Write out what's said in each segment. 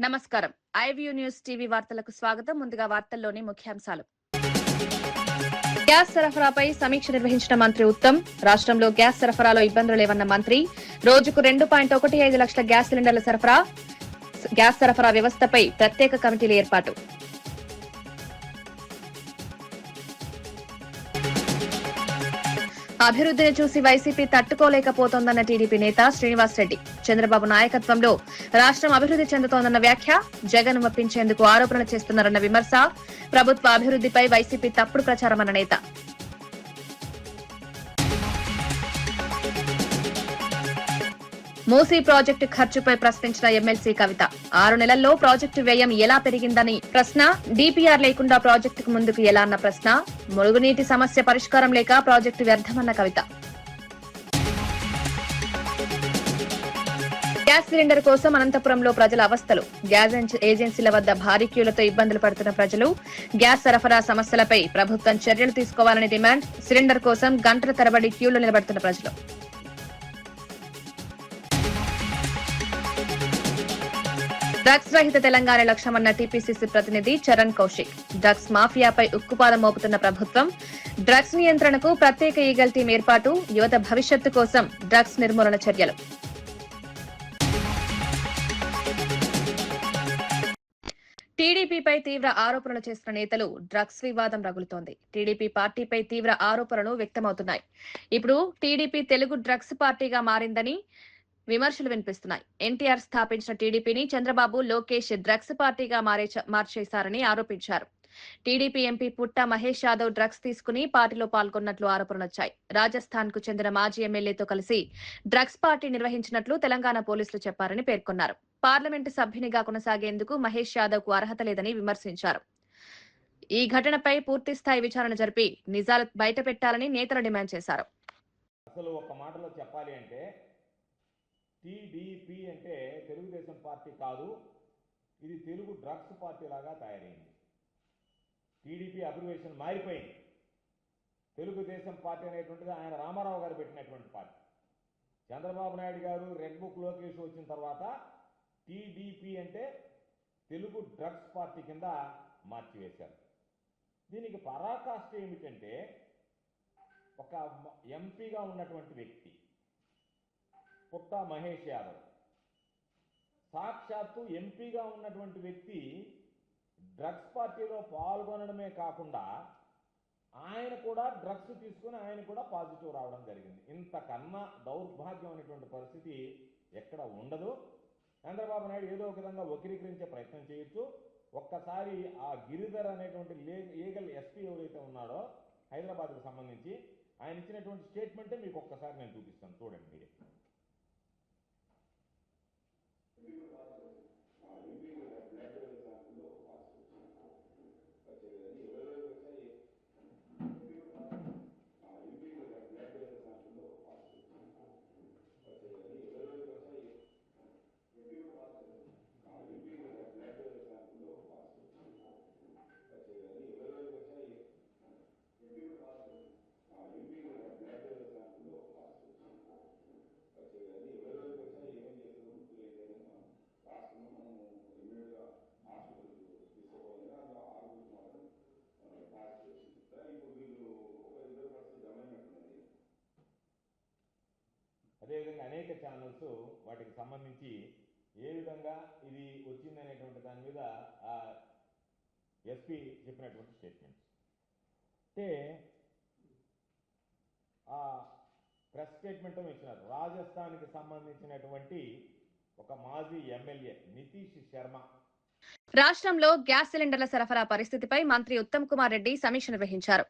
నమస్కారం. IView news TV వార్తలకు స్వాగతం. ముందుగా వార్తల్లోని ముఖ్యాంశాలు. గ్యాస్ సరఫరాపై సమీక్ష నిర్వహించిన మంత్రి ఉత్తమ్. రాష్ట్రంలో గ్యాస్ సరఫరాలో ఇబ్బందులు లేవన్న మంత్రి. రోజుకు 2.15 లక్షల గ్యాస్ సిలిండర్ల సరఫరా. గ్యాస్ సరఫరా వ్యవస్థపై ప్రత్యేక కమిటీల ఏర్పాటు. అభివృద్ధిని చూసి వైసీపీ తట్టుకోలేకపోతోందన్న టీడీపీ నేత శ్రీనివాస్ రెడ్డి. చంద్రబాబు నాయకత్వంలో రాష్ట్రం అభివృద్ధి చెందుతోందన్న వ్యాఖ్య. జగన్ ఒప్పించేందుకు ఆరోపణలు చేస్తున్నారన్న విమర్శ. ప్రభుత్వ అభివృద్ధిపై వైసీపీ తప్పుడు ప్రచారమన్న నేత. మూసీ ప్రాజెక్టు ఖర్చుపై ప్రశ్నించిన ఎమ్మెల్సీ కవిత. 6 నెలల్లో ప్రాజెక్టు వ్యయం ఎలా పెరిగిందని ప్రశ్న. డీపీఆర్ లేకుండా ప్రాజెక్టుకు ముందుకు ఎలా అన్న ప్రశ్న. మురుగునీటి సమస్య పరిష్కారం లేక ప్రాజెక్టు వ్యర్థమన్న కవిత. గ్యాస్ సిలిండర్ కోసం అనంతపురంలో ప్రజల అవస్థలు. గ్యాస్ ఏజెన్సీల వద్ద భారీ క్యూలతో ఇబ్బందులు పడుతున్న ప్రజలు. గ్యాస్ సరఫరా సమస్యలపై ప్రభుత్వం చర్యలు తీసుకోవాలని డిమాండ్. సిలిండర్ కోసం గంటల తరబడి క్యూలో నిలబడుతున్న ప్రజలు. డ్రగ్స్ రహిత తెలంగాణ లక్ష్యమన్న టీపీసీసీ ప్రతినిధి చరణ్ కౌశిక్. డ్రగ్స్ మాఫియాపై ఉక్కుపాదం మోపుతున్న ప్రభుత్వం. డ్రగ్స్ నియంత్రణకు ప్రత్యేక ఈగల్ టీం ఏర్పాటు. యువత భవిష్యత్తు కోసం డ్రగ్స్ నిర్మూలన చర్యలు. టీడీపీపై తీవ్ర ఆరోపణలు చేస్తున్న నేతలు. డ్రగ్స్ వివాదం రగులుతోంది. టీడీపీ పార్టీపై తీవ్ర ఆరోపణలు వ్యక్తమవుతున్నాయి. ఇప్పుడు టీడీపీ తెలుగు డ్రగ్స్ పార్టీగా మారిందని విమర్శలు వినిపిస్తున్నాయి. ఎన్టీఆర్ స్థాపించిన టీడీపీని చంద్రబాబు, లోకేష్ డ్రగ్స్ పార్టీగా మార్చేశారని ఆరోపించారు. టీడీపీ ఎంపీ పుట్ట మహేష్ యాదవ్ డ్రగ్స్ తీసుకుని పార్టీలో పాల్గొన్నట్లు ఆరోపణలొచ్చాయి. రాజస్థాన్ కు చెందిన మాజీ ఎమ్మెల్యేతో కలిసి డ్రగ్స్ పార్టీ నిర్వహించినట్లు తెలంగాణ పోలీసులు చెప్పారని పేర్కొన్నారు. పార్లమెంటు సభ్యునిగా కొనసాగేందుకు మహేష్ యాదవ్ కు అర్హత లేదని విమర్శించారు. ఈ ఘటనపై పూర్తిస్థాయి విచారణ జరిపి నిజాలు బయటపెట్టాలని నేతలు డిమాండ్ చేశారు. అసలు ఒక మాటలో చెప్పాలి అంటే టీడీపీ అంటే తెలుగుదేశం పార్టీ కాదు, ఇది తెలుగు డ్రగ్స్ పార్టీ లాగా తయారైంది. టీడీపీ అబ్రివేషన్ మారిపోయింది. తెలుగుదేశం పార్టీ అనేటువంటిది ఆయన రామారావు గారు పెట్టినటువంటి పార్టీ. చంద్రబాబు నాయుడు గారు రెడ్ బుక్ లోకేష్ వచ్చిన తర్వాత టీడీపీ అంటే తెలుగు డ్రగ్స్ పార్టీ కింద మార్చివేశారు. దీనికి పరాకాష్ఠ ఏమిటంటే ఒక ఎంపీగా ఉన్నటువంటి వ్యక్తి పుట్ట మహేష్ యాదవ్, సాక్షాత్తు ఎంపీగా ఉన్నటువంటి వ్యక్తి డ్రగ్స్ పార్టీలో పాల్గొనడమే కాకుండా ఆయన కూడా డ్రగ్స్ తీసుకుని ఆయన కూడా పాజిటివ్ రావడం జరిగింది. ఇంతకన్నా దౌర్భాగ్యమైనటువంటి పరిస్థితి ఎక్కడ ఉండదు. చంద్రబాబు నాయుడు ఏదో ఒక విధంగా వక్రీకరించే ప్రయత్నం చేయొచ్చు. ఒక్కసారి ఆ గిరిధర్ అనేటువంటి లీగల్ ఎస్పీ ఎవరైతే ఉన్నాడో హైదరాబాద్కు సంబంధించి ఆయన ఇచ్చినటువంటి స్టేట్మెంటే మీకు ఒక్కసారి నేను చూపిస్తాను, చూడండి మీరే. అదేవిధంగా అనేక ఛానల్స్ వాటికి సంబంధించి ఏ విధంగా ఇది వచ్చిందనేటువంటి దాని మీద ఎస్పీ చెప్పినటువంటి స్టేట్మెంట్స్ అంటే ఆ ప్రెస్ స్టేట్మెంట్ ఇచ్చినారు. రాజస్థాన్కి సంబంధించినటువంటి ఒక మాజీ ఎమ్మెల్యే నితీష్ శర్మ. రాష్ట్రంలో గ్యాస్ సిలిండర్ల సరఫరా పరిస్థితిపై మంత్రి ఉత్తమ్ కుమార్ రెడ్డి సమీక్ష నిర్వహించారు.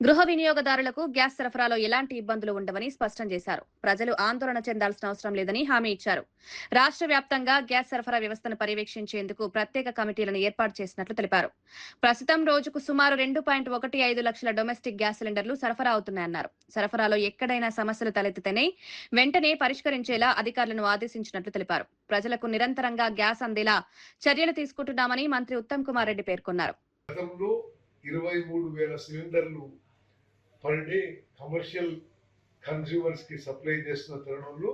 గృహ వినియోగదారులకు గ్యాస్ సరఫరాలో ఎలాంటి ఇబ్బందులు ఉండవని స్పష్టం చేశారు. ప్రజలు ఆందోళన చెందాల్సిన అవసరం లేదని హామీ ఇచ్చారు. రాష్ట్ర వ్యాప్తంగా గ్యాస్ సరఫరా వ్యవస్థను పర్యవేక్షించేందుకు ప్రత్యేక కమిటీలను ఏర్పాటు చేసినట్లు తెలిపారు. ప్రస్తుతం రోజుకు సుమారు 2.15 లక్షల డొమెస్టిక్ గ్యాస్ సిలిండర్లు సరఫరా అవుతున్నాయన్నారు. సరఫరాలో ఎక్కడైనా సమస్యలు తలెత్తితేనే వెంటనే పరిష్కరించేలా అధికారులను ఆదేశించినట్లు తెలిపారు. ప్రజలకు నిరంతరంగా గ్యాస్ అందేలా చర్యలు తీసుకుంటున్నామని మంత్రి ఉత్తమ్ కుమార్ రెడ్డి పేర్కొన్నారు. గతంలో 23,000 సిలిండర్లు పర్ డే కమర్షియల్ కన్స్యూమర్స్ కి సప్లై చేస్తున్న తరుణంలో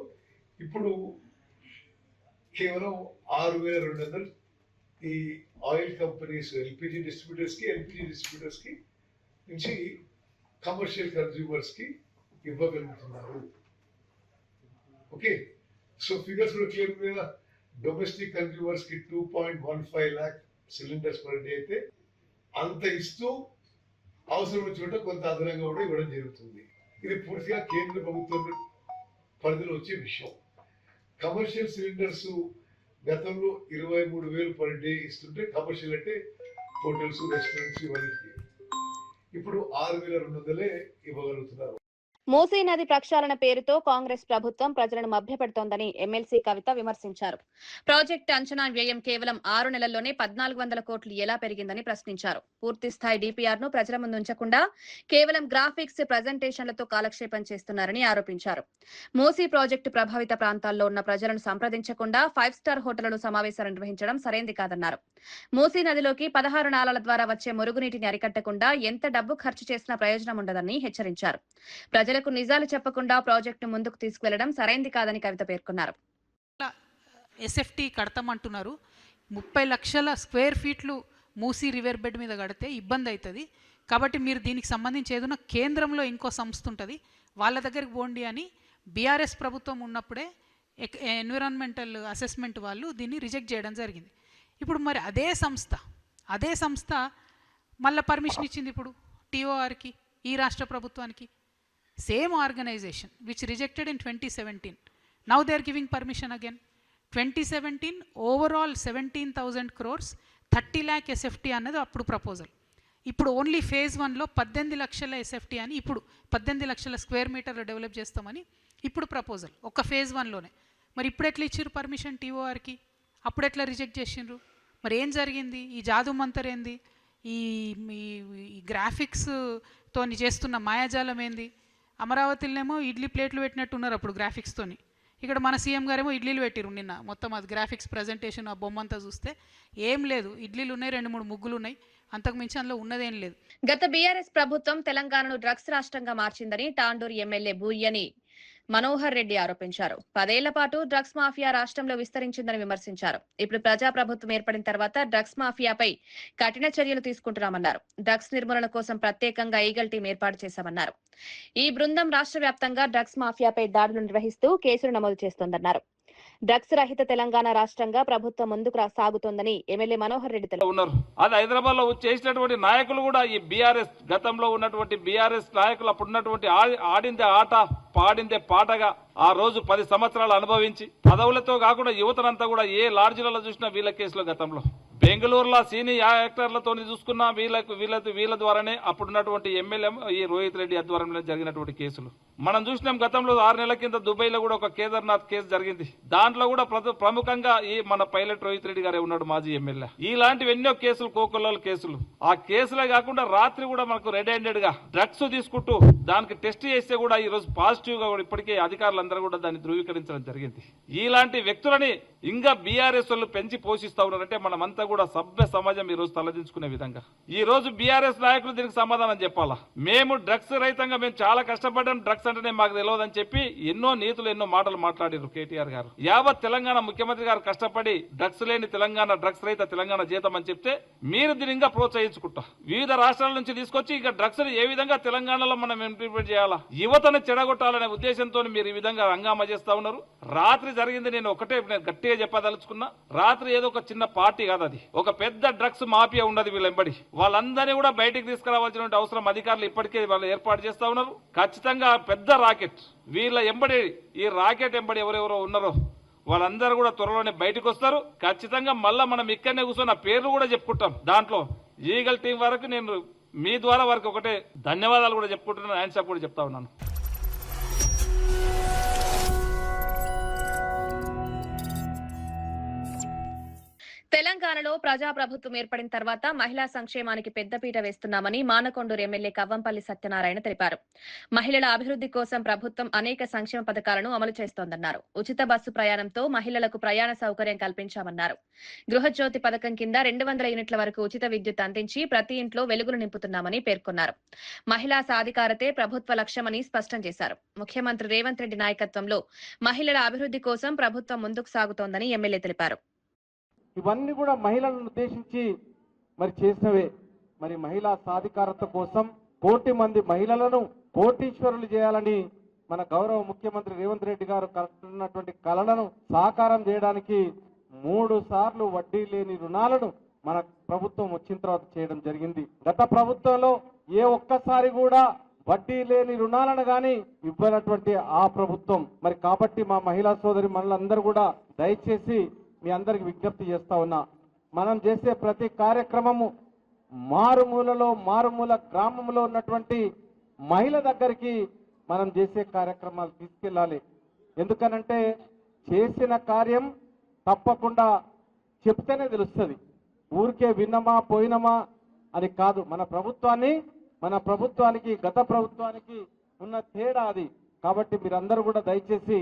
ఇప్పుడు కేవలం 6,200 ఈ ఆయిల్ కంపెనీస్ ఎల్పిజి డిస్ట్రిబ్యూటర్స్ కి నుంచి కమర్షియల్ కన్స్యూమర్స్ కి ఇవ్వగలుగుతున్నారు. ఓకే, సో ఫిగర్స్ కూడా క్లియర్ కదా. డొమెస్టిక్ కన్స్యూమర్స్ కి 2.15 lakh సిలిండర్స్ పర్ డే అయితే అంత ఇస్తూ అవసరం వచ్చినట్టు కొంత అదనంగా కూడా ఇవ్వడం జరుగుతుంది. ఇది పూర్తిగా కేంద్ర ప్రభుత్వం పరిధిలో వచ్చే విషయం. కమర్షియల్ సిలిండర్స్ గతంలో 23,000 పర్ డే ఇస్తుంటే, కమర్షియల్ అంటే హోటల్స్, రెస్టారెంట్స్ ఇవన్నిటికి ఇప్పుడు 6,200 ఇవ్వగలుగుతున్నారు. మూసీ నది ప్రక్షాళన పేరుతో కాంగ్రెస్ ప్రభుత్వం ప్రజలను మభ్యపెడుతోందని ఎమ్మెల్సీ కవిత విమర్శించారు. ప్రాజెక్టు అంచనా వ్యయం కేవలం 6 నెలల్లోనే 1,400 కోట్లు ఎలా పెరిగిందని ప్రశ్నించారు. పూర్తి స్థాయి డిపిఆర్ ను ప్రజల ముందు ఉంచకుండా కేవలం గ్రాఫిక్స్ ప్రజెంటేషన్లతో కాలక్షేపం చేస్తున్నారని ఆరోపించారు. మూసీ ప్రాజెక్టు ప్రభావిత ప్రాంతాల్లో ఉన్న ప్రజలను సంప్రదించకుండా 5 స్టార్ హోటళ్లను సమావేశాలు నిర్వహించడం సరైంది కాదన్నారు. మూసీ నదిలోకి 16 నాలాల ద్వారా వచ్చే మురుగునీటిని అరికట్టకుండా ఎంత డబ్బు ఖర్చు చేసినా ప్రయోజనం ఉండదని హెచ్చరించారు. ప్రజలకు నిజాలు చెప్పకుండా ప్రాజెక్టు ముందుకు తీసుకువెళ్లడం సరైంది కాదని కవిత పేర్కొన్నారు. ఎస్ఎఫ్టీ కడతామంటున్నారు. 30 లక్షల స్క్వేర్ ఫీట్లు మూసీ రివర్ బెడ్ మీద కడితే ఇబ్బంది అవుతుంది. కాబట్టి మీరు దీనికి సంబంధించి ఏదైనా కేంద్రంలో ఇంకో సంస్థ ఉంటుంది, వాళ్ళ దగ్గరికి పోండి అని బీఆర్ఎస్ ప్రభుత్వం ఉన్నప్పుడే ఎన్విరాన్మెంటల్ అసెస్మెంట్ వాళ్ళు దీన్ని రిజెక్ట్ చేయడం జరిగింది. ఇప్పుడు మరి అదే సంస్థ మళ్ళీ పర్మిషన్ ఇచ్చింది ఇప్పుడు టీఓఆర్కి, ఈ రాష్ట్ర ప్రభుత్వానికి. Same organization which rejected in 2017. Now they are giving permission again. 2017 overall 17,000 crores, 30 lakh SFT అన్నది అప్పుడు ప్రపోజల్. ఇప్పుడు ఓన్లీ ఫేజ్ 1లో 18 లక్షల SFT అని, ఇప్పుడు 18 లక్షల స్క్వేర్ మీటర్లు డెవలప్ చేస్తామని ఇప్పుడు ప్రపోజల్ ఒక ఫేజ్ 1లోనే. మరి ఇప్పుడు ఎట్లా ఇచ్చారు పర్మిషన్ టీఓఆర్కి? అప్పుడు ఎట్లా రిజెక్ట్ చేసిండ్రు? మరి ఏం జరిగింది? ఈ జాదు మంతర్ ఏంది? ఈ గ్రాఫిక్స్తో చేస్తున్న మాయాజాలం ఏంది? అమరావతిలోనేమో ఇడ్లీ ప్లేట్లు పెట్టినట్టున్నారు అప్పుడు గ్రాఫిక్స్తోని. ఇక్కడ మన సీఎం గారేమో ఇడ్లీలు పెట్టిరు నిన్న. మొత్తం అది గ్రాఫిక్స్ ప్రజెంటేషన్, ఆ బొమ్మ అంతా చూస్తే ఏం లేదు. ఇడ్లీలు ఉన్నాయి, 2-3 ముగ్గులు ఉన్నాయి, అంతకు మించి అందులో ఉన్నదేం లేదు. గత బీఆర్ఎస్ ప్రభుత్వం తెలంగాణను డ్రగ్స్ రాష్ట్రంగా మార్చిందని టాండూరు ఎమ్మెల్యే బూయ్యని మనోహర్ రెడ్డి ఆరోపించారు. 10 ఏళ్ల పాటు డ్రగ్స్ మాఫియా రాష్ట్రంలో విస్తరించిందని విమర్శించారు. ఇప్పుడు ప్రజాప్రభుత్వం ఏర్పడిన తర్వాత డ్రగ్స్ మాఫియాపై కఠిన చర్యలు తీసుకుంటున్నామన్నారు. డ్రగ్స్ నిర్మూలన కోసం ప్రత్యేకంగా ఈగల్ టీం ఏర్పాటు చేశామన్నారు. ఈ బృందం రాష్ట్ర వ్యాప్తంగా డ్రగ్స్ మాఫియాపై దాడులు నిర్వహిస్తూ కేసులు నమోదు చేస్తోందన్నారు. డ్రగ్స్ రహిత తెలంగాణ రాష్ట్రంగా ప్రభుత్వం ముందుకు సాగుతోందని ఎమ్మెల్యే మనోహర్ రెడ్డి తెలిపారు. అది హైదరాబాద్ లో చేసినటువంటి నాయకులు కూడా ఈ బీఆర్ఎస్, గతంలో ఉన్నటువంటి బీఆర్ఎస్ నాయకులు అప్పుడు ఉన్నటువంటి ఆడిందే ఆట పాడిందే పాటగా ఆ రోజు 10 సంవత్సరాలు అనుభవించి పదవులతో కాకుండా యువతనంతా కూడా ఏ లాడ్జీలలో చూసినా వీళ్ళ కేసులో, గతంలో బెంగళూరులో సీనియర్ యాక్టర్లతో చూసుకున్నా వీళ్ళ ద్వారానే అప్పుడున్నటువంటి ఎమ్మెల్యే ఈ రోహిత్ రెడ్డి ఆధ్వర్యంలో జరిగినటువంటి కేసులు మనం చూసినాం. గతంలో 6 నెలల కింద దుబాయ్ లో కూడా ఒక కేదార్నాథ్ కేసు జరిగింది. దాంట్లో కూడా ప్రముఖంగా ఈ మన పైలట్ రోహిత్ రెడ్డి గారే ఉన్నాడు, మాజీ ఎమ్మెల్యే. ఇలాంటివి ఎన్నో కేసులు, కోకొల్లల కేసులు. ఆ కేసులే కాకుండా రాత్రి కూడా మనకు రెడ్ హ్యాండెడ్ గా డ్రగ్స్ తీసుకుంటూ దానికి టెస్ట్ చేస్తే కూడా ఈ రోజు పాజిటివ్ గా ఇప్పటికే అధికారులందరూ కూడా దాన్ని ధృవీకరించడం జరిగింది. ఇలాంటి వ్యక్తులని ఇంకా బీఆర్ఎస్ వాళ్ళు పెంచి పోషిస్తా ఉన్నారంటే మనమంతా కూడా సభ్య సమాజం ఈ రోజు తలదించుకునే విధంగా ఈ రోజు బీఆర్ఎస్ నాయకులు దీనికి సమాధానం చెప్పాలా. మేము డ్రగ్స్ రహితంగా మేము చాలా కష్టపడ్డాం, డ్రగ్స్ అంటేనే మాకు తెలియదని చెప్పి ఎన్నో నీతులు, ఎన్నో మాటలు మాట్లాడారు కేటీఆర్ గారు. యావత్ తెలంగాణ ముఖ్యమంత్రి గారు కష్టపడి డ్రగ్స్ లేని తెలంగాణ, డ్రగ్స్ రహిత తెలంగాణ జీతం అని చెప్తే మీరు దీన్ని ఇంకా ప్రోత్సహించుకుంటా వివిధ రాష్ట్రాల నుంచి తీసుకొచ్చి ఇంకా డ్రగ్స్ ఏ విధంగా తెలంగాణలో మనం ఇంప్లిమెంట్ చేయాలా, యువతను చెడగొట్టాలనే ఉద్దేశంతో మీరు ఈ విధంగా హంగామా చేస్తా ఉన్నారు. రాత్రి జరిగింది, నేను ఒకటే గట్టిగా చెప్పదలుచుకున్నా, రాత్రి ఏదో ఒక చిన్న పార్టీ కాదు, అది ఒక పెద్ద డ్రగ్స్ మాఫియా ఉన్నది వీళ్ళెంబడి. వాళ్ళందరినీ కూడా బయటికి తీసుకురావాల్సిన అవసరం అధికారులు ఇప్పటికే వాళ్ళు ఏర్పాటు చేస్తా ఉన్నారు. ఖచ్చితంగా పెద్ద రాకెట్ వీళ్ళ ఎంబడి, ఈ రాకెట్ ఎంబడి ఎవరెవరో ఉన్నారో వాళ్ళందరూ కూడా త్వరలోనే బయటకు వస్తారు. ఖచ్చితంగా మళ్ళా మనం ఇక్కడనే కూర్చొని ఆ పేర్లు కూడా చెప్పుకుంటాం. దాంట్లో ఈగల్ టీం వరకు నేను మీ ద్వారా వరకు ఒకటే ధన్యవాదాలు కూడా చెప్పుకుంటున్నాను, హ్యాండ్స్ అప్ కూడా చెప్తా ఉన్నాను. తెలంగాణలో ప్రజాప్రభుత్వం ఏర్పడిన తర్వాత మహిళా సంక్షేమానికి పెద్దపీట వేస్తున్నామని మానకొండూరు ఎమ్మెల్యే కవ్వంపల్లి సత్యనారాయణ తెలిపారు. మహిళల అభివృద్ధి కోసం ప్రభుత్వం అనేక సంక్షేమ పథకాలను అమలు చేస్తోందన్నారు. ఉచిత బస్సు ప్రయాణంతో మహిళలకు ప్రయాణ సౌకర్యం కల్పించామన్నారు. గృహజ్యోతి పథకం కింద 200 యూనిట్ల వరకు ఉచిత విద్యుత్ అందించి ప్రతి ఇంట్లో వెలుగులు నింపుతున్నామని పేర్కొన్నారు. మహిళా సాధికారతే ప్రభుత్వ లక్ష్యమని స్పష్టం చేశారు. ముఖ్యమంత్రి రేవంత్ రెడ్డి నాయకత్వంలో మహిళల అభివృద్ధి కోసం ప్రభుత్వం ముందుకు సాగుతోందని ఎమ్మెల్యే తెలిపారు. ఇవన్నీ కూడా మహిళలను ఉద్దేశించి మరి చేసినవే. మరి మహిళా సాధికారత కోసం కోటి మంది మహిళలను కోటీశ్వరులు చేయాలని మన గౌరవ ముఖ్యమంత్రి రేవంత్ రెడ్డి గారు కలుస్తున్నటువంటి కలలను సాకారం చేయడానికి 3 సార్లు వడ్డీ లేని రుణాలను మన ప్రభుత్వం వచ్చిన తర్వాత చేయడం జరిగింది. గత ప్రభుత్వంలో ఏ ఒక్కసారి కూడా వడ్డీ లేని రుణాలను కానీ ఇవ్వనటువంటి ఆ ప్రభుత్వం. మరి కాబట్టి మా మహిళా సోదరి మనలందరూ కూడా దయచేసి మీ అందరికి విజ్ఞప్తి చేస్తా ఉన్నా, మనం చేసే ప్రతి కార్యక్రమము మారుమూల గ్రామంలో ఉన్నటువంటి మహిళ దగ్గరికి మనం చేసే కార్యక్రమాలు తీసుకెళ్ళాలి. ఎందుకనంటే చేసిన కార్యం తప్పకుండా చెప్తేనే తెలుస్తుంది. ఊరికే విన్నమా పోయినమా అని కాదు. మన ప్రభుత్వానికి గత ప్రభుత్వానికి ఉన్న తేడా అది. కాబట్టి మీరందరూ కూడా దయచేసి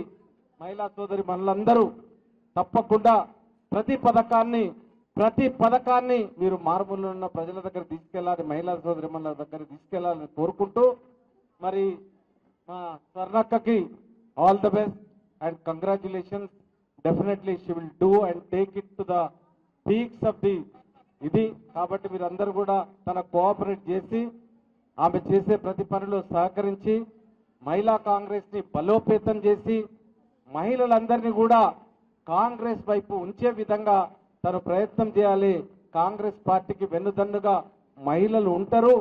మహిళా సోదరి మనలందరూ తప్పకుండా ప్రతి పథకాన్ని మీరు మారుమూలలో ఉన్న ప్రజల దగ్గర తీసుకెళ్ళాలి, మహిళా సోదరి మన దగ్గర తీసుకెళ్లాలని కోరుకుంటూ, మరి మా స్వర్ణక్కకి all the best and congratulations. Definitely she will do and take it to the peaks of the ఇది. కాబట్టి మీరందరూ కూడా తన కోఆపరేట్ చేసి ఆమె చేసే ప్రతి పనిలో సహకరించి మహిళా కాంగ్రెస్ ని బలోపేతం చేసి మహిళలందరినీ కూడా కాంగ్రెస్ వైపు ఉంచే విధంగా తను ప్రయత్నం చేయాలి. కాంగ్రెస్ పార్టీకి వెన్నుదన్నుగా మహిళలు ఉంటారు,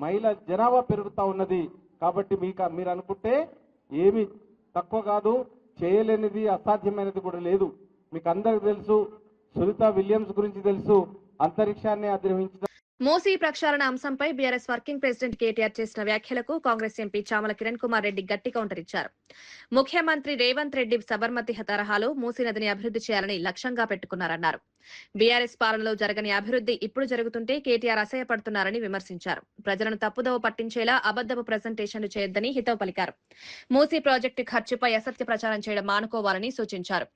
మహిళల జనాభా పెరుగుతూ ఉన్నది. కాబట్టి మీరు అనుకుంటే ఏమి తక్కువ కాదు, చేయలేనిది అసాధ్యమైనది కూడా లేదు. మీకు అందరికి తెలుసు, సునీత విలియమ్స్ గురించి తెలుసు, అంతరిక్షాన్ని అధిరోహించిన. మూసీ ప్రక్షాళన అంశంపై బీఆర్ఎస్ వర్కింగ్ ప్రెసిడెంట్ కేటీఆర్ చేసిన వ్యాఖ్యలకు కాంగ్రెస్ ఎంపీ చామల కిరణ్ కుమార్ రెడ్డి గట్టి కౌంటర్ ఇచ్చారు. ముఖ్యమంత్రి రేవంత్ రెడ్డి సబర్మతి తరహాలో మూసీ నదిని అభివృద్ధి చేయాలని లక్ష్యంగా పెట్టుకున్నారన్నారు. బీఆర్ఎస్ పాలనలో జరగని అభివృద్ధి ఇప్పుడు జరుగుతుంటే కేటీఆర్ అసహ్యపడుతున్నారని విమర్శించారు. ప్రజలను తప్పుదోవ పట్టించేలా అబద్దపు ప్రజెంటేషన్లు చేయొద్దని హితవు పలికారు. మూసీ ప్రాజెక్టు ఖర్చుపై అసత్య ప్రచారం చేయడం మానుకోవాలని సూచించారు.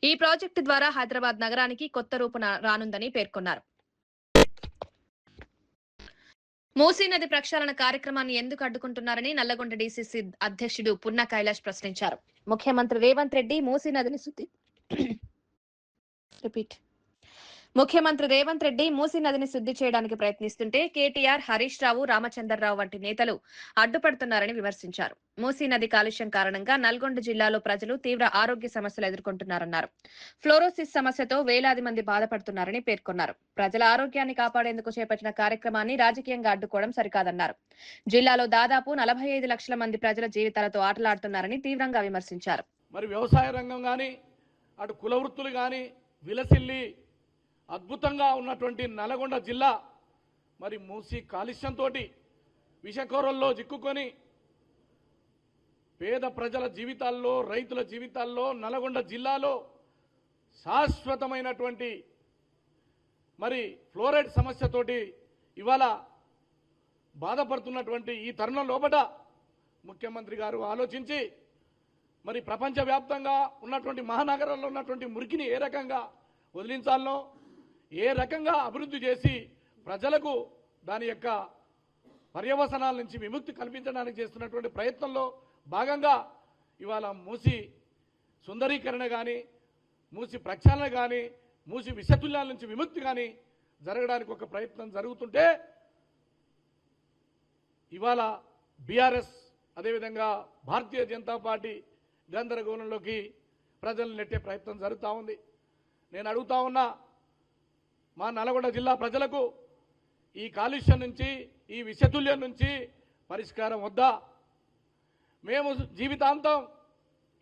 ఈ ప్రాజెక్టు ద్వారా హైదరాబాద్ నగరానికి కొత్త రూపు రానుందని పేర్కొన్నారు. మూసీ నది ప్రక్షాళన కార్యక్రమాన్ని ఎందుకు అడ్డుకుంటున్నారని నల్లగొండ డీసీసీ అధ్యక్షుడు పున్న కైలాష్ ప్రశ్నించారు. ముఖ్యమంత్రి రేవంత్ రెడ్డి మూసీ నదిని శుద్ధి చేయడానికి ప్రయత్నిస్తుంటే కేటీఆర్, హరీష్ రావు, రామచంద్రరావు వంటి నేతలు అడ్డుపడుతున్నారని విమర్శించారు. మూసీ నది కాలుష్యం కారణంగా నల్గొండ జిల్లాలో ప్రజలు తీవ్ర ఆరోగ్య సమస్యలు ఎదుర్కొంటున్నారన్నారు. ఫ్లోరోసిస్ సమస్యతో వేలాది మంది బాధపడుతున్నారని పేర్కొన్నారు. ప్రజల ఆరోగ్యాన్ని కాపాడేందుకు చేపట్టిన కార్యక్రమాన్ని రాజకీయంగా అడ్డుకోవడం సరికాదన్నారు. జిల్లాలో దాదాపు 45 లక్షల మంది ప్రజల జీవితాలతో ఆటలాడుతున్నారని తీవ్రంగా విమర్శించారు. మరి వ్యవసాయ రంగం కానీ, అటు కుల వృత్తులు కానీ విలసిల్లి అద్భుతంగా ఉన్నటువంటి నల్గొండ జిల్లా మరి మూసీ కాలుష్యంతో విషకోరల్లో చిక్కుకొని పేద ప్రజల జీవితాల్లో, రైతుల జీవితాల్లో నల్గొండ జిల్లాలో శాశ్వతమైనటువంటి మరి ఫ్లోరైడ్ సమస్యతోటి ఇవాళ బాధపడుతున్నటువంటి ఈ తరుణం లోపల ముఖ్యమంత్రి గారు ఆలోచించి మరి ప్రపంచవ్యాప్తంగా ఉన్నటువంటి మహానగరాల్లో ఉన్నటువంటి మురికిని ఏ రకంగా వదిలించాలనో, ఏ రకంగా అభివృద్ధి చేసి ప్రజలకు దాని యొక్క పర్యవసనాల నుంచి విముక్తి కల్పించడానికి చేస్తున్నటువంటి ప్రయత్నంలో భాగంగా ఇవాళ మూసీ సుందరీకరణ కానీ, మూసీ ప్రక్షాళన కానీ, మూసీ విషతుల్యాల నుంచి విముక్తి కానీ జరగడానికి ఒక ప్రయత్నం జరుగుతుంటే ఇవాళ బీఆర్ఎస్ అదేవిధంగా భారతీయ జనతా పార్టీ గందరగోళంలోకి ప్రజలను నెట్టే ప్రయత్నం జరుగుతూ ఉంది. నేను అడుగుతా ఉన్నా, మా నల్గొండ జిల్లా ప్రజలకు ఈ కాలుష్యం నుంచి, ఈ విషతుల్యం నుంచి పరిష్కారం వద్దా? మేము జీవితాంతం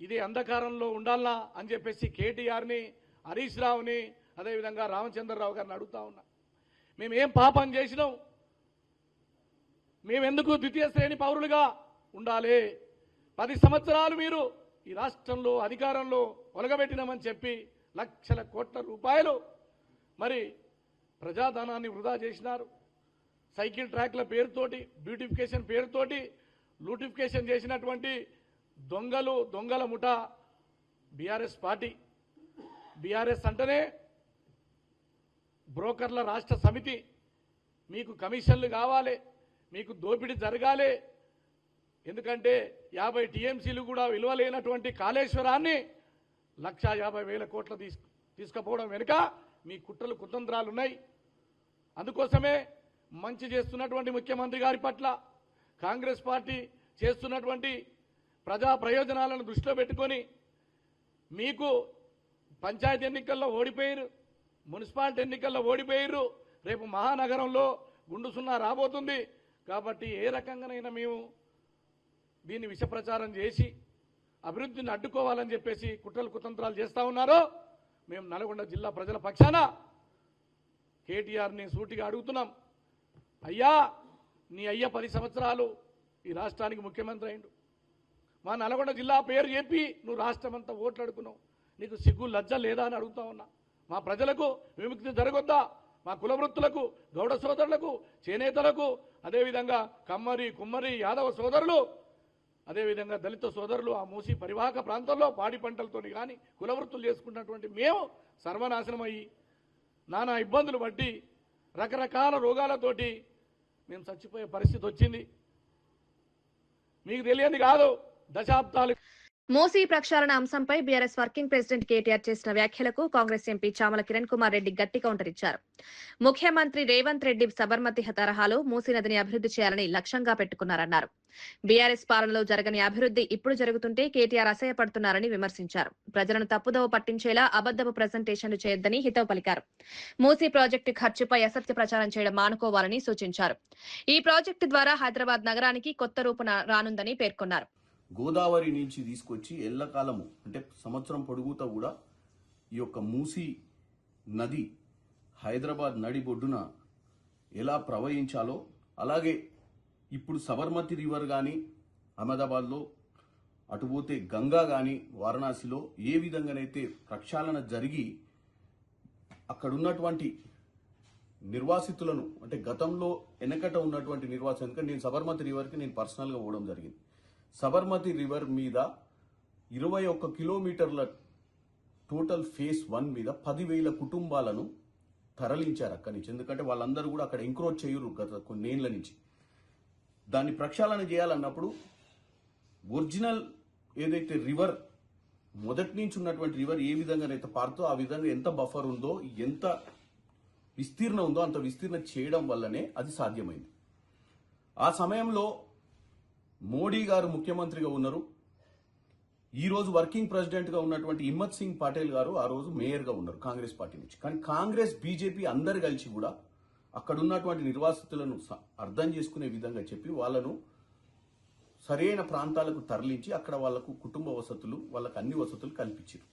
ఇది అంధకారంలో ఉండాలనా అని చెప్పేసి కేటీఆర్ని, హరీష్ రావుని, అదేవిధంగా రామచంద్రరావు గారిని అడుగుతా ఉన్నా. మేమేం పాపం చేసినాం? మేమెందుకు ద్వితీయ శ్రేణి పౌరులుగా ఉండాలి? 10 సంవత్సరాలు మీరు ఈ రాష్ట్రంలో అధికారంలో ఒలగబెట్టినామని చెప్పి లక్షల కోట్ల రూపాయలు మరి ప్రజాధనాన్ని వృధా చేసినారు. సైకిల్ ట్రాక్ల పేరుతోటి, బ్యూటిఫికేషన్ పేరుతోటి లూటిఫికేషన్ చేసినటువంటి దొంగల ముఠా బీఆర్ఎస్ పార్టీ. బీఆర్ఎస్ అంటేనే బ్రోకర్ల రాష్ట్ర సమితి. మీకు కమిషన్లు కావాలి, మీకు దోపిడీ జరగాలి. ఎందుకంటే 50 టీఎంసీలు కూడా విలువలేనటువంటి కాళేశ్వరాన్ని 1,50,000 కోట్లు తీసుకుపోవడం వెనుక మీ కుట్రలు కుతంత్రాలు ఉన్నాయి. అందుకోసమే మంచి చేస్తున్నటువంటి ముఖ్యమంత్రి గారి పట్ల కాంగ్రెస్ పార్టీ చేస్తున్నటువంటి ప్రజా ప్రయోజనాలను దృష్టిలో పెట్టుకొని మీకు పంచాయతీ ఎన్నికల్లో ఓడిపోయారు, మున్సిపాలిటీ ఎన్నికల్లో ఓడిపోయారు, రేపు మహానగరంలో గుండు సున్నా రాబోతుంది. కాబట్టి ఏ రకంగానైనా మేము దీన్ని విష ప్రచారం చేసి అభివృద్ధిని అడ్డుకోవాలని చెప్పేసి కుట్రలు కుతంత్రాలు చేస్తూ ఉన్నారో మేము నల్గొండ జిల్లా ప్రజల పక్షాన కేటీఆర్ని సూటిగా అడుగుతున్నాం. అయ్యా, నీ అయ్య 10 సంవత్సరాలు ఈ రాష్ట్రానికి ముఖ్యమంత్రి అయిండు. మా నల్గొండ జిల్లా పేరు చెప్పి నువ్వు రాష్ట్రం అంతా ఓట్లు అడుగుతున్నావు. నీకు సిగ్గు లజ్జ లేదా అని అడుగుతా ఉన్నా. మా ప్రజలకు విముక్తి జరగొద్దా? మా కుల వృత్తులకు, గౌడ సోదరులకు, చేనేతలకు, అదేవిధంగా కమ్మరి, కుమ్మరి, యాదవ సోదరులు, అదేవిధంగా దళిత సోదరులు ఆ మూసి పరివాహక ప్రాంతంలో పాడి పంటలతో కానీ కుల వృత్తులు చేసుకున్నటువంటి మేము సర్వనాశనం అయ్యి నానా ఇబ్బందులు బట్టి రకరకాల రోగాలతోటి మేము చచ్చిపోయే పరిస్థితి వచ్చింది. మీకు తెలియంది కాదు, దశాబ్దాలు. మూసీ ప్రక్షాళన అంశంపై బీఆర్ఎస్ వర్కింగ్ ప్రెసిడెంట్ కేటీఆర్ చేసిన వ్యాఖ్యలకు కాంగ్రెస్ ఎంపీ చామల కిరణ్ కుమార్ రెడ్డి గట్టి కౌంటర్ ఇచ్చారు. ముఖ్యమంత్రి రేవంత్ రెడ్డి సబర్మతి తరహాలో మూసీ నదిని అభివృద్ధి చేయాలని లక్ష్యంగా పెట్టుకున్నారన్నారు. బీఆర్ఎస్ పాలనలో జరగని అభివృద్ధి ఇప్పుడు జరుగుతుంటే కేటీఆర్ అసహ్యపడుతున్నారని విమర్శించారు. ప్రజలను తప్పుదోవ పట్టించేలా అబద్దపు ప్రజెంటేషన్లు చేయొద్దని హితవు పలికారు. మూసీ ప్రాజెక్టు ఖర్చుపై అసత్య ప్రచారం చేయడం మానుకోవాలని సూచించారు. ఈ ప్రాజెక్టు ద్వారా హైదరాబాద్ నగరానికి కొత్త రూపు రానుందని పేర్కొన్నారు. గోదావరి నుంచి తీసుకొచ్చి ఎల్లకాలము అంటే సంవత్సరం పొడుగుతా కూడా ఈ యొక్క మూసీ నది హైదరాబాద్ నడిబొడ్డున ఎలా ప్రవహించాలో, అలాగే ఇప్పుడు సబర్మతి రివర్ కానీ అహ్మదాబాద్లో, అటుపోతే గంగా కానీ వారణాసిలో ఏ విధంగానైతే ప్రక్షాళన జరిగి అక్కడున్నటువంటి నిర్వాసితులను అంటే గతంలో వెనకట ఉన్నటువంటి నిర్వాసితులు, నేను సబర్మతి రివర్కి నేను పర్సనల్గా పోవడం జరిగింది. సబర్మతి రివర్ మీద 21 కిలోమీటర్ల టోటల్ ఫేస్ 1 మీద 10,000 కుటుంబాలను తరలించారు అక్కడి నుంచి. ఎందుకంటే వాళ్ళందరూ కూడా అక్కడ ఎంక్రోచ్ చేయరు గత కొన్నేళ్ల నుంచి. దాన్ని ప్రక్షాళన చేయాలన్నప్పుడు ఒరిజినల్ ఏదైతే రివర్ మొదటి నుంచి ఉన్నటువంటి రివర్ ఏ విధంగానైతే పారుతో ఆ విధంగా ఎంత బఫర్ ఉందో, ఎంత విస్తీర్ణ ఉందో అంత విస్తీర్ణ చేయడం వల్లనే అది సాధ్యమైంది. ఆ సమయంలో మోడీ గారు ముఖ్యమంత్రిగా ఉన్నారు. ఈ రోజు వర్కింగ్ ప్రెసిడెంట్గా ఉన్నటువంటి హిమ్మత్ సింగ్ పటేల్ గారు ఆ రోజు మేయర్గా ఉన్నారు కాంగ్రెస్ పార్టీ నుంచి. కానీ కాంగ్రెస్, బీజేపీ అందరు కలిసి కూడా అక్కడ ఉన్నటువంటి నిర్వాసితులను అర్థం చేసుకునే విధంగా చెప్పి వాళ్ళను సరైన ప్రాంతాలకు తరలించి అక్కడ వాళ్లకు కుటుంబ వసతులు, వాళ్ళకు అన్ని వసతులు కల్పించారు.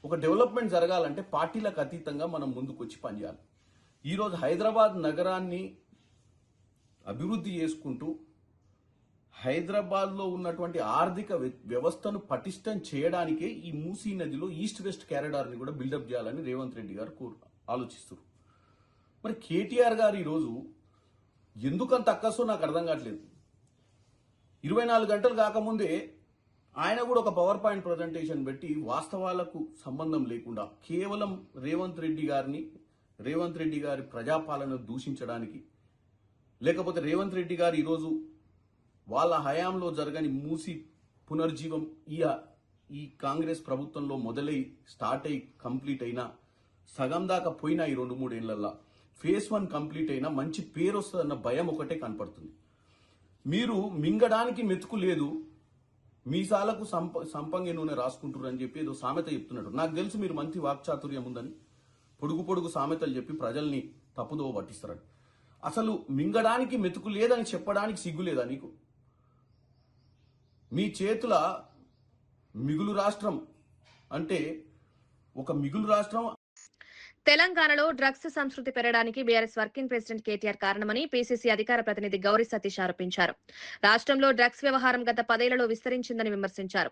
ఒక డెవలప్మెంట్ జరగాలంటే పార్టీలకు అతీతంగా మనం ముందుకు వచ్చి పనిచేయాలి. ఈరోజు హైదరాబాద్ నగరాన్ని అభివృద్ధి చేసుకుంటూ హైదరాబాద్లో ఉన్నటువంటి ఆర్థిక వ్యవస్థను పటిష్టం చేయడానికే ఈ మూసీ నదిలో ఈస్ట్ వెస్ట్ కారిడార్ని కూడా బిల్డప్ చేయాలని రేవంత్ రెడ్డి గారు ఆలోచిస్తారు. మరి కేటీఆర్ గారు ఈరోజు ఎందుకంత అక్కసో నాకు అర్థం కావట్లేదు. 24 గంటలు కాకముందే ఆయన కూడా ఒక పవర్ పాయింట్ ప్రజెంటేషన్ పెట్టి వాస్తవాలకు సంబంధం లేకుండా కేవలం రేవంత్ రెడ్డి గారి ప్రజాపాలన దూషించడానికి, లేకపోతే రేవంత్ రెడ్డి గారు ఈరోజు వాళ్ళ హయాంలో జరగని మూసి పునర్జీవం ఈ కాంగ్రెస్ ప్రభుత్వంలో మొదలై స్టార్ట్ అయి కంప్లీట్ అయినా సగం దాకా పోయినా ఈ 2-3 ఏళ్లలో ఫేస్ 1 కంప్లీట్ అయినా మంచి పేరు వస్తుందన్న భయం ఒకటే కనపడుతుంది. మీరు మింగడానికి మెతుకు లేదు, మీసాలకు సంపంగి నూనె రాసుకుంటారు అని చెప్పి ఏదో సామెత చెప్తున్నట్టు. నాకు తెలుసు మీరు మంచి వాక్చాతుర్యం ఉందని పొడుగు సామెతలు చెప్పి ప్రజల్ని తప్పుదోవ పట్టిస్తారని. అసలు మింగడానికి మెతుకు లేదని చెప్పడానికి సిగ్గు లేదా నీకు? మీ చేతుల మిగులు రాష్ట్రం అంటే ఒక మిగులు రాష్ట్రం. తెలంగాణలో డ్రగ్స్ సంస్కృతి పెరగడానికి బీఆర్ఎస్ వర్కింగ్ ప్రెసిడెంట్ కేటీఆర్ కారణమని పీసీసీ అధికార ప్రతినిధి గౌరీ సతీష్ ఆరోపించారు. రాష్ట్రంలో డ్రగ్స్ వ్యవహారం గత 10 ఏళ్లలో విస్తరించిందని విమర్శించారు.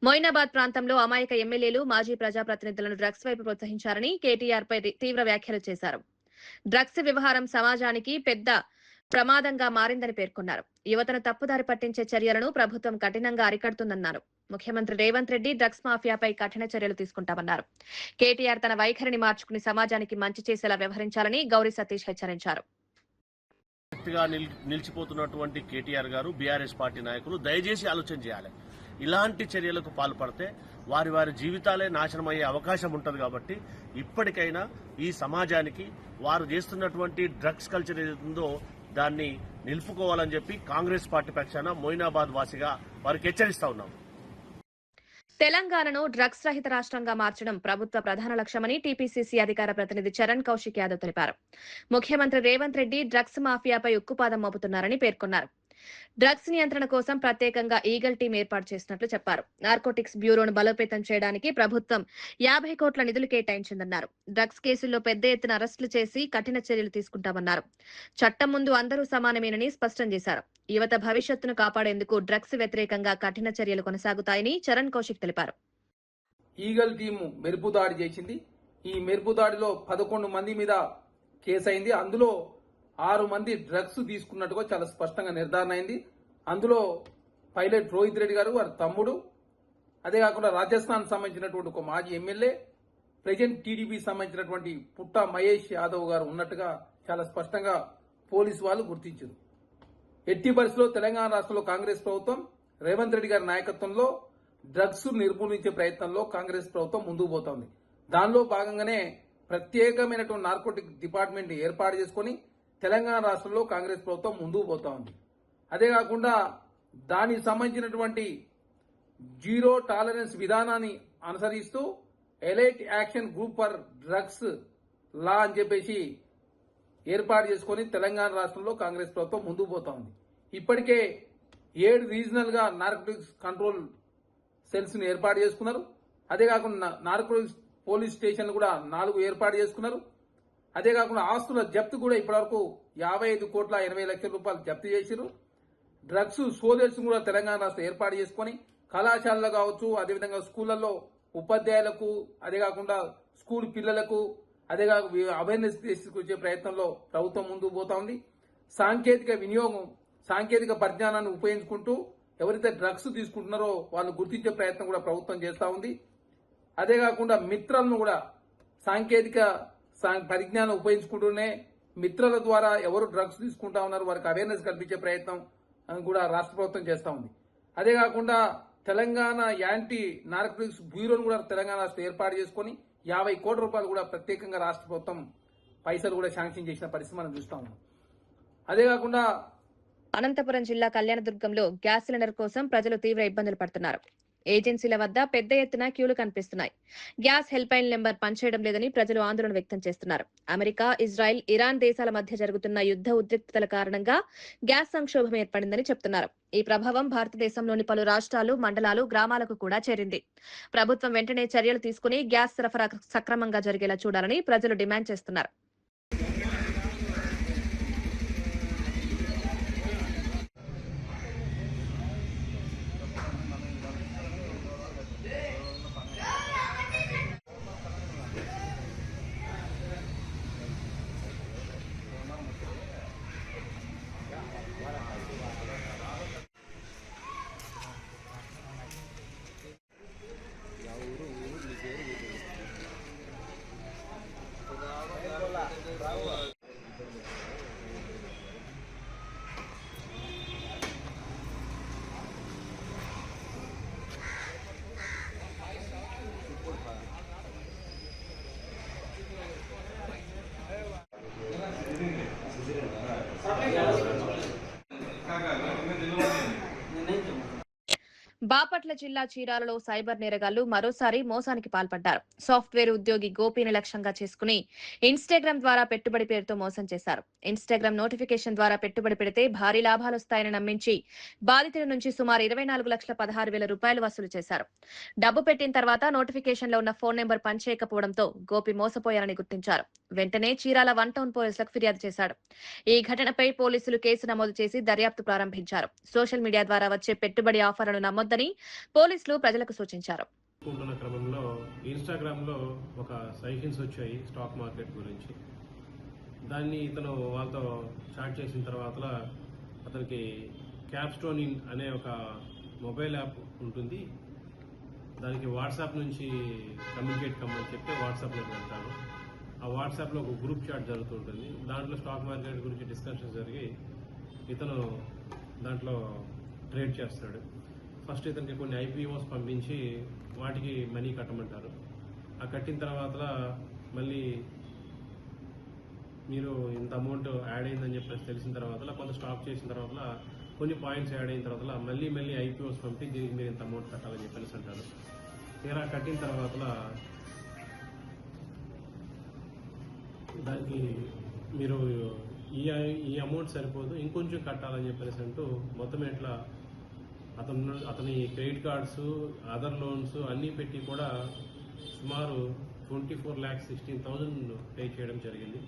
మొయినాబాద్ ప్రాంతంలో అమాయక ఎమ్మెల్యేలు, మాజీ ప్రజాప్రతినిధులను డ్రగ్స్ వైపు ప్రోత్సహించారని కేటీఆర్ పై తీవ్ర వ్యాఖ్యలు చేశారు. డ్రగ్స్ వ్యవహారం సమాజానికి పెద్ద ప్రమాదంగా మారిందని పేర్కొన్నారు. యువతను తప్పుదారి పట్టించే చర్యలను ప్రభుత్వం కఠినంగా అరికడుతుందన్నారు. ముఖ్యమంత్రి రేవంత్ రెడ్డి డ్రగ్స్ మాఫియాపై కఠిన చర్యలు తీసుకుంటామన్నారు. కేటీఆర్ తన వైఖరిని మార్చుకుని సమాజానికి మంచి చేసేలా వ్యవహరించాలని గౌరీ సతీష్ హెచ్చరించారు. నిలిచిపోతున్నటువంటి కేటీఆర్ గారు, బీఆర్ఎస్ పార్టీ నాయకులు దయచేసి ఆలోచన చేయాలి. ఇలాంటి చర్యలకు పాల్పడితే వారి వారి జీవితాలే నాశనం అయ్యే అవకాశం ఉంటుంది. కాబట్టి ఇప్పటికైనా ఈ సమాజానికి వారు చేస్తున్నటువంటి డ్రగ్స్ కల్చర్ ఏదైతుందో దాన్ని నిలుపుకోవాలని చెప్పి కాంగ్రెస్ పార్టీ పక్షాన మొయినాబాద్ వాసిగా వారికి హెచ్చరిస్తా ఉన్నాం. తెలంగాణను డ్రగ్స్ రహిత రాష్ట్రంగా మార్చడం ప్రభుత్వ ప్రధాన లక్ష్యమని టీపీసీసీ అధికార ప్రతినిధి చరణ్ కౌశిక్ యాదవ్ తెలిపారు. ముఖ్యమంత్రి రేవంత్ రెడ్డి డ్రగ్స్ మాఫియాపై ఉక్కుపాదం మోపుతున్నారని పేర్కొన్నారు. డ్రగ్స్ నియంత్రణ కోసం ప్రత్యేకంగా ఈగల్ టీం ఏర్పాటు చేసినట్లు చెప్పారు. నార్కోటిక్స్ బ్యూరోను బలోపేతం చేయడానికి ప్రభుత్వం 50 కోట్ల నిధులు కేటాయించిందన్నారు. డ్రగ్స్ కేసుల్లో పెద్ద ఎత్తున అరెస్టులు చేసి కఠిన చర్యలు తీసుకుంటామన్నారు. చట్టం ముందు అందరూ సమానమేనని స్పష్టం చేశారు. యువత భవిష్యత్తును కాపాడేందుకు డ్రగ్స్ వ్యతిరేకంగా కఠిన చర్యలు కొనసాగుతాయని చరణ్ కౌశిక్ తెలిపారు. ఈగల్ టీము మెరుపు దాడి చేసింది. ఈ మెరుపు దాడిలో 11 మంది మీద కేసు అయింది. అందులో 6 మంది డ్రగ్స్ తీసుకున్నట్టుగా చాలా స్పష్టంగా నిర్ధారణ అయింది. అందులో పైలట్ రోహిత్ రెడ్డి గారు, వారి తమ్ముడు, అదే కాకుండా రాజస్థాన్ సంబంధించినటువంటి ఒక మాజీ ఎమ్మెల్యే, ప్రెజెంట్ టీడీపీ సంబంధించినటువంటి పుట్ట మహేష్ యాదవ్ గారు ఉన్నట్టుగా చాలా స్పష్టంగా పోలీసు వాళ్ళు గుర్తించారు. ఎట్టి పరిస్థితుల్లో తెలంగాణ రాష్ట్రంలో కాంగ్రెస్ ప్రభుత్వం రేవంత్ రెడ్డి గారి నాయకత్వంలో డ్రగ్స్ నిర్మూలించే ప్రయత్నంలో కాంగ్రెస్ ప్రభుత్వం ముందుకు పోతోంది. దానిలో భాగంగానే ప్రత్యేకమైనటువంటి నార్కోటిక్ డిపార్ట్మెంట్ ఏర్పాటు చేసుకుని తెలంగాణ రాష్ట్రంలో కాంగ్రెస్ ప్రభుత్వం ముందుకు పోతా ఉంది. అదే కాకుండా దానికి సంబంధించినటువంటి జీరో టాలరెన్స్ విధానాన్ని అనుసరిస్తూ elite action group for drugs law అని చెప్పేసి ఏర్పాటు చేసుకుని తెలంగాణ రాష్ట్రంలో కాంగ్రెస్ ప్రభుత్వం ముందుకు పోతా ఉంది. ఇప్పటికే 7 రీజనల్ గా నార్కోటిక్స్ కంట్రోల్ సెల్స్ ని ఏర్పాటు చేసుకున్నారు. అదే కాకుండా నార్కోటిక్స్ పోలీస్ స్టేషన్లు కూడా 4 ఏర్పాటు చేసుకున్నారు. అదే కాకుండా ఆస్తుల జప్తు కూడా ఇప్పటివరకు 55 కోట్ల 80 లక్షల రూపాయలు జప్తు చేశారు. డ్రగ్స్ సోదర్స్ కూడా తెలంగాణ రాష్ట్రం ఏర్పాటు చేసుకుని కళాశాలలో కావచ్చు, అదేవిధంగా స్కూళ్లలో ఉపాధ్యాయులకు, అదే కాకుండా స్కూల్ పిల్లలకు అవేర్నెస్ తీసుకొచ్చే ప్రయత్నంలో ప్రభుత్వం ముందుకు పోతా ఉంది. సాంకేతిక వినియోగం, సాంకేతిక పరిజ్ఞానాన్ని ఉపయోగించుకుంటూ ఎవరైతే డ్రగ్స్ తీసుకుంటున్నారో వాళ్ళు గుర్తించే ప్రయత్నం కూడా ప్రభుత్వం చేస్తా ఉంది. అదే కాకుండా మిత్రలను కూడా సాంకేతిక పరిజ్ఞానం ఉపయోగించుకుంటూనే మిత్రుల ద్వారా ఎవరు డ్రగ్స్ తీసుకుంటా ఉన్నారు వారికి అవేర్నెస్ కల్పించే ప్రయత్నం కూడా రాష్ట్ర ప్రభుత్వం చేస్తా ఉంది. అదే కాకుండా తెలంగాణ యాంటీ నార్కోటిక్స్ బ్యూరోను కూడా తెలంగాణ రాష్ట్రం ఏర్పాటు చేసుకుని 50 కోట్ల రూపాయలు కూడా ప్రత్యేకంగా రాష్ట్ర ప్రభుత్వం పైసలు కూడా శాంక్షన్ చేసిన పరిస్థితి మనం చూస్తా ఉన్నాం. అదే కాకుండా అనంతపురం జిల్లా కళ్యాణదుర్గంలో గ్యాస్ సిలిండర్ కోసం ప్రజలు తీవ్ర ఇబ్బందులు పడుతున్నారు. ఏజెన్సీల వద్ద పెద్ద ఎత్తున క్యూలు కనిపిస్తున్నాయి. గ్యాస్ హెల్ప్ లైన్ నెంబర్ పనిచేయడం లేదని ప్రజలు ఆందోళన వ్యక్తం చేస్తున్నారు. అమెరికా, ఇజ్రాయెల్, ఇరాన్ దేశాల మధ్య జరుగుతున్న యుద్ధ ఉద్రిక్తతల కారణంగా గ్యాస్ సంక్షోభం ఏర్పడిందని చెప్తున్నారు. ఈ ప్రభావం భారతదేశంలోని పలు రాష్ట్రాలు, మండలాలు, గ్రామాలకు కూడా చేరింది. ప్రభుత్వం వెంటనే చర్యలు తీసుకుని గ్యాస్ సరఫరా సక్రమంగా జరిగేలా చూడాలని ప్రజలు డిమాండ్ చేస్తున్నారు. బాపట్ల జిల్లా చీరాలలో సైబర్ నేరగాళ్లు మరోసారి మోసానికి పాల్పడ్డారు. సాఫ్ట్వేర్ ఉద్యోగి గోపిని లక్ష్యంగా చేసుకుని ఇన్స్టాగ్రామ్ ద్వారా పెట్టుబడి పేరుతో మోసం చేశారు. ఇన్స్టాగ్రామ్ నోటిఫికేషన్ ద్వారా పెట్టుబడి పెడితే భారీ లాభాలు వస్తాయని నమ్మించి బాధితుల నుంచి సుమారు 24,16,000 రూపాయలు వసూలు చేశారు. డబ్బు పెట్టిన తర్వాత నోటిఫికేషన్ లో ఉన్న ఫోన్ నెంబర్ పనిచేయకపోవడంతో గోపి మోసపోయారని గుర్తించారు. వెంటనే చీరాల 1 టౌన్ పోలీసులకు ఫిర్యాదు చేశాడు. ఈ ఘటనపై పోలీసులు కేసు నమోదు చేసి దర్యాప్తు ప్రారంభించారు. సోషల్ మీడియా ద్వారా వచ్చే పెట్టుబడి ఆఫర్లను నమ్మొద్దని పోలీసులు ప్రజలకు సూచించారు. క్రమంలో ఇన్స్టాగ్రామ్ లో ఒక సజెషన్స్ వచ్చాయి స్టాక్ మార్కెట్ గురించి. దాన్ని ఇతను వాళ్ళతో చాట్ చేసిన తర్వాత అతనికి క్యాప్స్టోన్ ఇన్ అనే ఒక మొబైల్ యాప్ ఉంటుంది. దానికి వాట్సాప్ నుంచి కమ్యూనికేట్ కమ్మని చెప్తే వాట్సాప్లోకి వెళ్తాను. ఆ వాట్సాప్లో ఒక గ్రూప్ చాట్ జరుగుతుంటుంది. దాంట్లో స్టాక్ మార్కెట్ గురించి డిస్కషన్ జరిగి ఇతను దాంట్లో ట్రేడ్ చేస్తాడు. ఫస్ట్ ఇతనికి కొన్ని ఐపీఓస్ పంపించి వాటికి మనీ కట్టమంటారు. ఆ కట్టిన తర్వాత మళ్ళీ మీరు ఇంత అమౌంట్ యాడ్ అయిందని చెప్పేసి తెలిసిన తర్వాత కొంత స్టాప్ చేసిన తర్వాత కొన్ని పాయింట్స్ యాడ్ అయిన తర్వాత మళ్ళీ ఐపీఓస్ పంపి దీనికి మీరు ఇంత అమౌంట్ కట్టాలని చెప్పేసి అంటారు. తీరా కట్టిన తర్వాత దానికి మీరు ఈ అమౌంట్ సరిపోదు, ఇంకొంచెం కట్టాలని చెప్పేసి అంటూ మొత్తం ఇట్లా అతని క్రెడిట్ కార్డ్స్, అదర్ లోన్స్ అన్నీ పెట్టి కూడా సుమారు 24,16,000 పే చేయడం జరిగింది.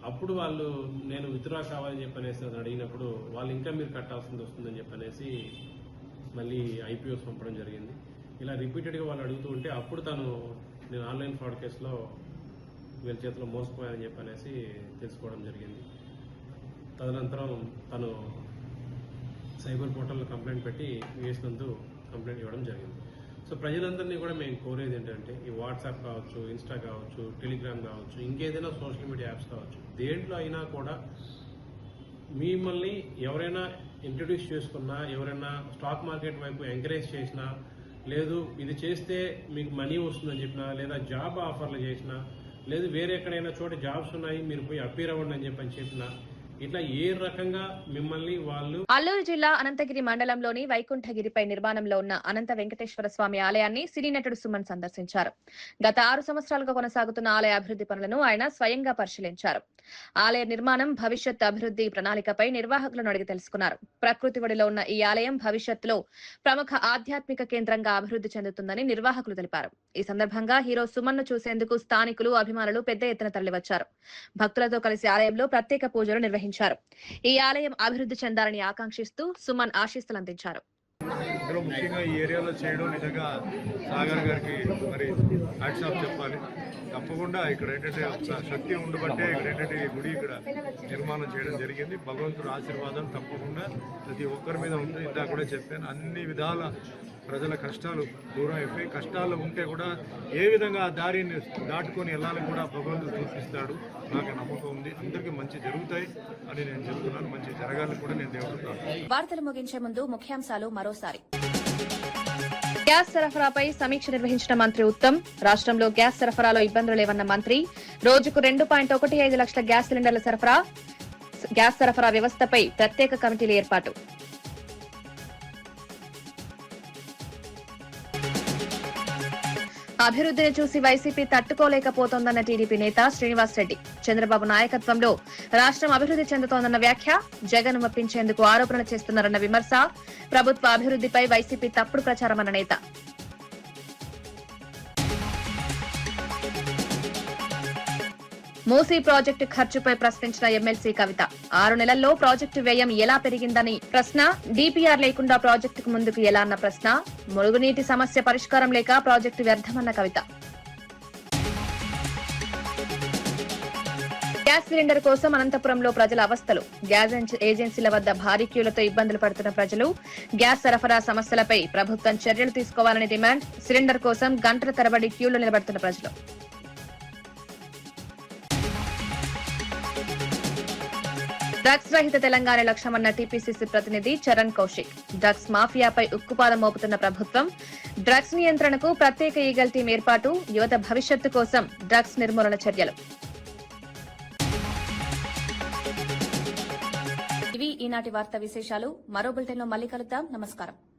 అప్పుడు వాళ్ళు నేను విత్డ్రా కావాలని చెప్పనేసి అడిగినప్పుడు వాళ్ళు ఇంకా మీరు కట్టాల్సింది వస్తుందని చెప్పనేసి మళ్ళీ ఐపీఓస్ పంపడం జరిగింది. ఇలా రిపీటెడ్గా వాళ్ళు అడుగుతూ ఉంటే అప్పుడు నేను ఆన్లైన్ ఫ్రాడ్ కేసులో వీళ్ళ చేతిలో మోసపోయానని చెప్పనేసి తెలుసుకోవడం జరిగింది. తదనంతరం తను సైబర్ పోర్టల్లో కంప్లైంట్ పెట్టి వేసినందుకు కంప్లైంట్ ఇవ్వడం జరిగింది. సో ప్రజలందరినీ కూడా మేము కోరేది ఏంటంటే ఈ వాట్సాప్ కావచ్చు, ఇన్స్టా కావచ్చు, టెలిగ్రామ్ కావచ్చు, ఇంకేదైనా సోషల్ మీడియా యాప్స్ కావచ్చు, దేంట్లో అయినా కూడా మిమ్మల్ని ఎవరైనా ఇంట్రడ్యూస్ చేసుకున్నా, ఎవరైనా స్టాక్ మార్కెట్ వైపు ఎంకరేజ్ చేసినా, లేదు ఇది చేస్తే మీకు మనీ వస్తుందని చెప్పినా, లేదా జాబ్ ఆఫర్లు చేసినా, లేదు వేరే ఎక్కడైనా చోట జాబ్స్ ఉన్నాయి మీరు పోయి అపీర్ అవ్వండి అని చెప్పినా, ఇట్లా ఏ రకంగా మిమ్మల్ని వాళ్ళు. అల్లూరు జిల్లా అనంతగిరి మండలంలోని వైకుంఠగిరిపై నిర్మాణంలో ఉన్న అనంత వెంకటేశ్వర స్వామి ఆలయాన్ని సినీ నటుడు సుమన్ సందర్శించారు. గత 6 సంవత్సరాలుగా కొనసాగుతున్న ఆలయ అభివృద్ధి పనులను ఆయన స్వయంగా పరిశీలించారు. ఆలయ నిర్మాణం, భవిష్యత్ అభివృద్ధి ప్రణాళికపై నిర్వాహకులను అడిగి తెలుసుకున్నారు. ప్రకృతి ఒడిలో ఉన్న ఈ ఆలయం భవిష్యత్తులో ప్రముఖ ఆధ్యాత్మిక కేంద్రంగా అభివృద్ధి చెందుతుందని నిర్వాహకులు తెలిపారు. ఈ సందర్భంగా హీరో సుమన్ ను చూసేందుకు స్థానికులు, అభిమానులు పెద్ద ఎత్తున తరలివచ్చారు. భక్తులతో కలిసి ఆలయంలో ప్రత్యేక పూజలు నిర్వహించారు. ఈ ఆలయం అభివృద్ధి చెందాలని ఆకాంక్షిస్తూ సుమన్ ఆశీస్సులు అందించారు. ఇందులో ముఖ్యంగా ఈ ఏరియాలో చేయడం నిజంగా సాగర్ గారికి మరి హ్యాట్స్ ఆఫ్ చెప్పాలి. తప్పకుండా ఇక్కడ ఏంటంటే శక్తి ఉండబట్టే ఇక్కడ ఏంటంటే ఈ గుడి ఇక్కడ నిర్మాణం చేయడం జరిగింది. భగవంతుడు ఆశీర్వాదం తప్పకుండా ప్రతి ఒక్కరి మీద ఉంటుంది. ఇందాక కూడా చెప్పాను, అన్ని విధాల ప్రజల కష్టాలు దూరం అయిపోయి, కష్టాలు ఉంటే కూడా ఏ విధంగా ఆ దారిని దాటుకొని వెళ్ళాలని కూడా భగవంతుడు చూపిస్తాడు. నాకు నమ్మకం ఉంది. అందరికీ మంచి జరుగుతాయి అని నేను చెప్తున్నాను. మంచి జరగాలని కూడా నేను దేవుడుతాను. వార్తలు ముగించే ముందు ముఖ్యాంశాలు మరోసారి. గ్యాస్ సరఫరాపై సమీక్ష నిర్వహించిన మంత్రి ఉత్తమ్. రాష్ట్రంలో గ్యాస్ సరఫరాలో ఇబ్బందులు లేవన్న మంత్రి. రోజుకు 2.15 లక్షల గ్యాస్ సిలిండర్ల సరఫరా. గ్యాస్ సరఫరా వ్యవస్థపై ప్రత్యేక కమిటీల ఏర్పాటు. అభివృద్ధిని చూసి వైసీపీ తట్టుకోలేకపోతోందన్న టీడీపీ నేత శ్రీనివాస్ రెడ్డి. చంద్రబాబు నాయకత్వంలో రాష్ట్రం అభివృద్ధి చెందుతోందన్న వ్యాఖ్య. జగన్ మెప్పించేందుకు ఆరోపణలు చేస్తున్నారన్న విమర్శ. ప్రభుత్వ అభివృద్ధిపై వైసీపీ తప్పుడు ప్రచారమన్న నేత. మూసీ ప్రాజెక్టు ఖర్చుపై ప్రశ్నించిన ఎమ్మెల్సీ కవిత. 6 నెలల్లో ప్రాజెక్టు వ్యయం ఎలా పెరిగిందని ప్రశ్న. డీపీఆర్ లేకుండా ప్రాజెక్టుకు ముందుకు ఎలా అన్న ప్రశ్న. మురుగునీటి సమస్య పరిష్కారం లేక ప్రాజెక్టు వ్యర్థమన్న కవిత. గ్యాస్ సిలిండర్ కోసం అనంతపురంలో ప్రజల అవస్థలు. గ్యాస్ ఏజెన్సీల వద్ద భారీ క్యూలతో ఇబ్బందులు పడుతున్న ప్రజలు. గ్యాస్ సరఫరా సమస్యలపై ప్రభుత్వం చర్యలు తీసుకోవాలని డిమాండ్. సిలిండర్ కోసం గంటల తరబడి క్యూలో నిలబడుతున్న ప్రజలు. డ్రగ్స్ రహిత తెలంగాణ లక్ష్యమన్న టీపీసీసీ ప్రతినిధి చరణ్ కౌశిక్. డ్రగ్స్ మాఫియాపై ఉక్కుపాదం మోపుతున్న ప్రభుత్వం. డ్రగ్స్ నియంత్రణకు ప్రత్యేక ఈగల్ టీం ఏర్పాటు. యువత భవిష్యత్తు కోసం డ్రగ్స్ నిర్మూలన చర్యలు. ఇవి ఈనాటి వార్తా విశేషాలు. మరో బులెటిన్లో మళ్ళీ కలుద్దాం. నమస్కారం.